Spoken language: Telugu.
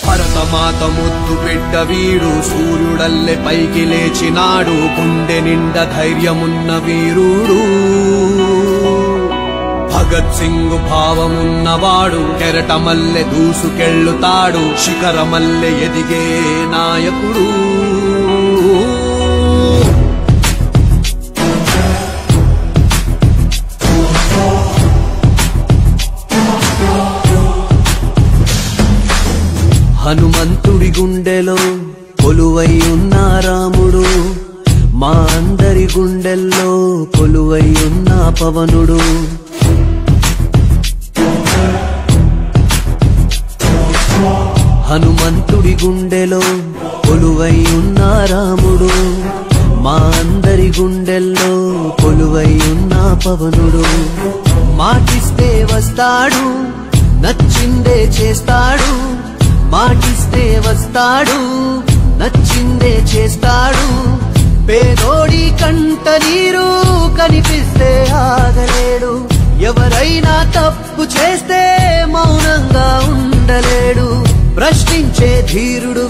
భరతమాత ముద్దు బిడ్డ వీడు సూర్యుడల్లె పైకి లేచినాడు గుండె నిండా ధైర్యమున్న వీరుడు భగత్ సింగ్ భావమున్నవాడు కెరటమల్లె దూసుకెళ్ళుతాడు శిఖరమల్లె ఎదిగే నాయకుడు హనుమంతుడి గుండెలో కొలువై ఉన్న రాముడు మా అందరి గుండెల్లో కొలువై ఉన్న పవనుడు హనుమంతుడి గుండెలో కొలువై ఉన్న రాముడు మా అందరి గుండెల్లో కొలువై ఉన్న పవనుడు మాటిస్తే వస్తాడు నచ్చిందే చేస్తాడు మాటిస్తే వస్తాడు నచ్చిందే చేస్తాడు పేదోడి కంట నీరు కనిపిస్తే ఆగలేడు ఎవరైనా తప్పు చేస్తే మౌనంగా ఉండలేడు ప్రశ్నించే ధీరుడు